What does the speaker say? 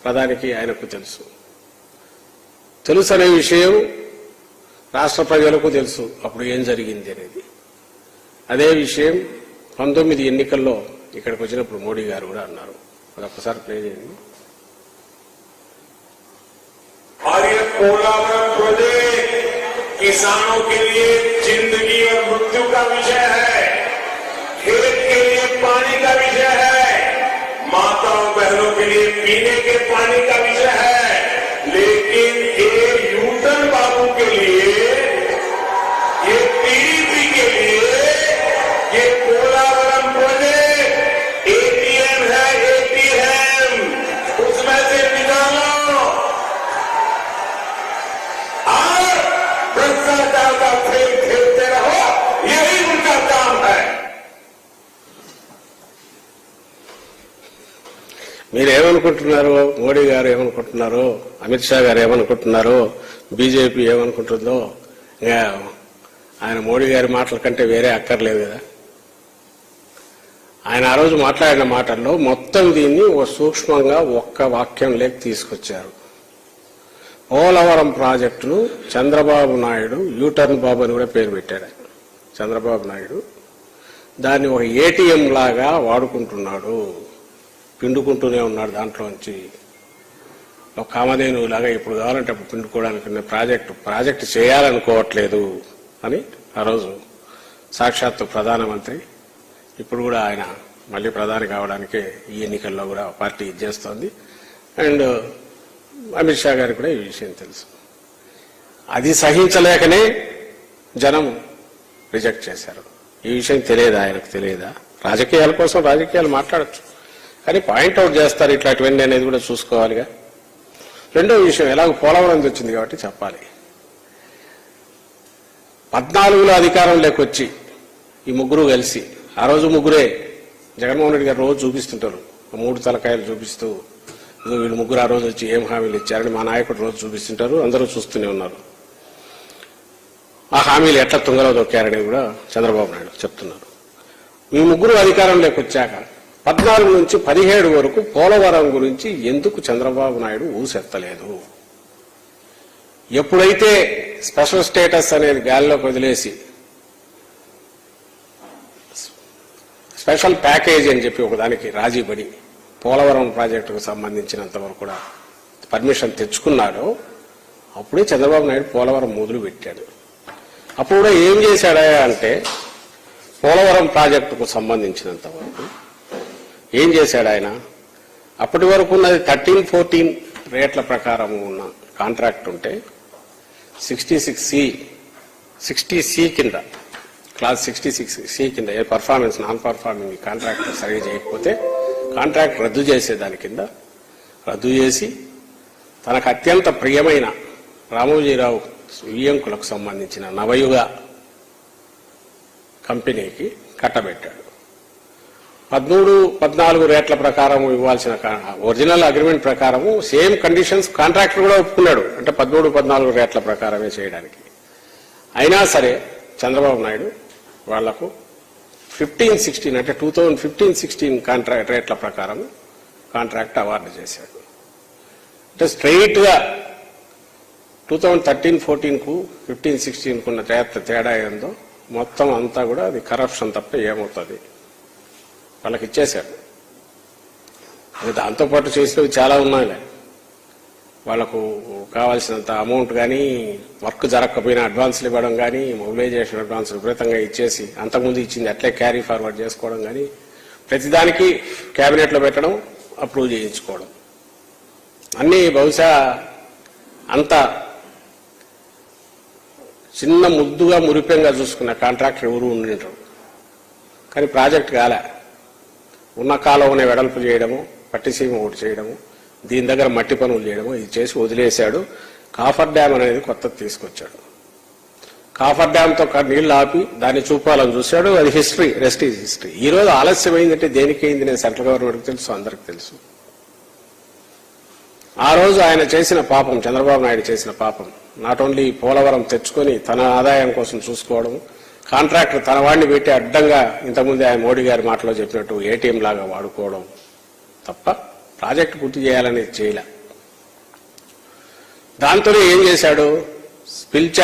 ప్రధానికి ఆయనకు తెలుసు అనే విషయం రాష్ట్ర ప్రజలకు తెలుసు అప్పుడు ఏం జరిగింది అనేది. అదే విషయం 19 ఎన్నికల్లో ఇక్కడికి వచ్చినప్పుడు మోడీ గారు కూడా అన్నారు. అదొక్కసారి ప్లే చేయండి. किसानों के लिए जिंदगी और मृत्यु का विषय है, खेत के लिए पानी का विषय है, माताओं बहनों के लिए पीने के पानी का विषय है, लेकिन एक यूटर्न बाबू के लिए, ये टीडीपी के लिए ये पोलावरम प्रोजेक्ट एटीएम है, एटीएम उसमें से निकालो भ्रष्टाचार का खेल खेलते रहो, यही उनका काम है. మీరేమనుకుంటున్నారు, మోడీ గారు ఏమనుకుంటున్నారు, అమిత్ షా గారు ఏమనుకుంటున్నారు, బీజేపీ ఏమనుకుంటుందో ఆయన మోడీ గారి మాటల కంటే వేరే అక్కర్లేదు కదా. ఆయన ఆ రోజు మాట్లాడిన మాటల్లో మొత్తం దీన్ని సూక్ష్మంగా ఒక్క వాక్యం లేక తీసుకొచ్చారు. పోలవరం ప్రాజెక్టును చంద్రబాబు నాయుడు యూటర్న్ బాబు అని కూడా పేరు పెట్టాడు. చంద్రబాబు నాయుడు దాన్ని ఒక ఏటీఎం లాగా వాడుకుంటున్నాడు, పిండుకుంటూనే ఉన్నాడు. దాంట్లోంచి ఒక కామధేను లాగా ఇప్పుడు కావాలంటే అప్పుడు పిండుకోవడానికి ప్రాజెక్టు చేయాలనుకోవట్లేదు అని ఆ రోజు సాక్షాత్తు ప్రధానమంత్రి, ఇప్పుడు కూడా ఆయన మళ్ళీ ప్రధాని కావడానికే ఈ ఎన్నికల్లో కూడా పార్టీ చేస్తోంది. అండ్ అమిత్ షా గారికి కూడా ఈ విషయం తెలుసు. అది సహించలేకనే జనం రిజెక్ట్ చేశారు. ఈ విషయం తెలియదా, ఆయనకు తెలియదా? రాజకీయాల కోసం రాజకీయాలు మాట్లాడచ్చు, కానీ పాయింట్అవుట్ చేస్తారు ఇట్లాంటివన్నీ అనేది కూడా చూసుకోవాలిగా. రెండో విషయం, ఎలాగో పోలవరం వచ్చింది కాబట్టి చెప్పాలి. 14లో అధికారంలోకి వచ్చి ఈ ముగ్గురు కలిసి, ఆ రోజు ముగ్గురే జగన్మోహన్ రెడ్డి గారు రోజు చూపిస్తుంటారు, 3 తలకాయలు చూపిస్తూ వీళ్ళు ముగ్గురు ఆ రోజు వచ్చి ఏం హామీలు ఇచ్చారని మా నాయకుడు రోజు చూపిస్తుంటారు, అందరూ చూస్తూనే ఉన్నారు. ఆ హామీలు ఎట్లా తుంగలో దొక్కారని కూడా చంద్రబాబు నాయుడు చెప్తున్నారు. ఈ ముగ్గురు అధికారంలోకి వచ్చాక 14 నుంచి 17 వరకు పోలవరం గురించి ఎందుకు చంద్రబాబు నాయుడు ఊసెత్తలేదు? ఎప్పుడైతే స్పెషల్ స్టేటస్ అనేది గాలిలోకి వదిలేసి స్పెషల్ ప్యాకేజ్ అని చెప్పి ఒకదానికి రాజీపడి పోలవరం ప్రాజెక్టుకు సంబంధించినంత వరకు కూడా పర్మిషన్ తెచ్చుకున్నాడో అప్పుడే చంద్రబాబు నాయుడు పోలవరం మొదలు పెట్టాడు. అప్పుడు కూడా ఏం చేశాడా అంటే పోలవరం ప్రాజెక్టుకు సంబంధించినంత వరకు ఏం చేశాడు ఆయన? అప్పటి వరకు ఉన్నది 13-14 రేట్ల ప్రకారం ఉన్న కాంట్రాక్ట్ ఉంటే 60C కింద, క్లాస్ 66C కింద ఏ పర్ఫార్మెన్స్ నాన్ పర్ఫార్మింగ్ కాంట్రాక్ట్ సరిగా చేయకపోతే కాంట్రాక్ట్ రద్దు చేసేదాని కింద రద్దు చేసి తనకు అత్యంత ప్రియమైన రామోజీరావు వియ్యంకులకు సంబంధించిన నవయుగ కంపెనీకి కట్టబెట్టాడు. 13-14 రేట్ల ప్రకారం ఇవ్వాల్సిన ఒరిజినల్ అగ్రిమెంట్ ప్రకారము సేమ్ కండిషన్స్ కాంట్రాక్టర్ కూడా ఒప్పుకున్నాడు, అంటే 13-14 రేట్ల ప్రకారమే చేయడానికి. అయినా సరే చంద్రబాబు నాయుడు వాళ్లకు 15-16 అంటే 2015-16 రేట్ల ప్రకారం కాంట్రాక్ట్ అవార్డు చేశాడు. అంటే స్ట్రైట్ గా 2013-14కు 15-16కు ఉన్న తేడా ఏందో మొత్తం అంతా కూడా అది కరప్షన్ తప్ప ఏమవుతుంది, వాళ్ళకి ఇచ్చేశారు. అది దాంతోపాటు చేసినవి చాలా ఉన్నాయి. వాళ్లకు కావాల్సినంత అమౌంట్ కానీ, వర్క్ జరగకపోయినా అడ్వాన్స్లు ఇవ్వడం కానీ, మొబిలైజేషన్ అడ్వాన్స్ విపరీతంగా ఇచ్చేసి అంతకుముందు ఇచ్చింది అట్లే క్యారీ ఫార్వర్డ్ చేసుకోవడం కానీ, ప్రతిదానికి క్యాబినెట్లో పెట్టడం, అప్రూవ్ చేయించుకోవడం, అన్నీ బహుశా అంత చిన్న ముద్దుగా మురిపెంగా చూసుకున్న కాంట్రాక్టర్ ఎవరు ఉండింటారు. కానీ ప్రాజెక్ట్ కాలే. ఉన్న కాలువనే వెడల్పు చేయడము, పట్టిసీమ ఒకటి చేయడము, దీని దగ్గర మట్టి పనులు చేయడము, ఇది చేసి వదిలేశాడు. కాఫర్ డ్యామ్ అనేది కొత్తది తీసుకొచ్చాడు. కాఫర్ డ్యామ్తో నీళ్లు ఆపి దాన్ని చూపాలని చూశాడు. అది హిస్టరీ, రెస్ట్ ఈజ్ హిస్టరీ. ఈ రోజు ఆలస్యమైందంటే దేనికి అయింది నేను సెంట్రల్ గవర్నమెంట్కి తెలుసు, అందరికి తెలుసు. ఆ రోజు ఆయన చేసిన పాపం, చంద్రబాబు నాయుడు చేసిన పాపం, నాట్ ఓన్లీ పోలవరం తెచ్చుకొని తన ఆదాయం కోసం చూసుకోవడం, కాంట్రాక్టర్ తన వాడిని పెట్టి అడ్డంగా ఇంతకుముందే ఆయన మోడీ గారి మాటలో చెప్పినట్టు ఏటీఎం లాగా వాడుకోవడం తప్ప ప్రాజెక్టు పూర్తి చేయాలనేది చేయలే. దాంతోనే ఏం చేశాడు, పిలిచాడు.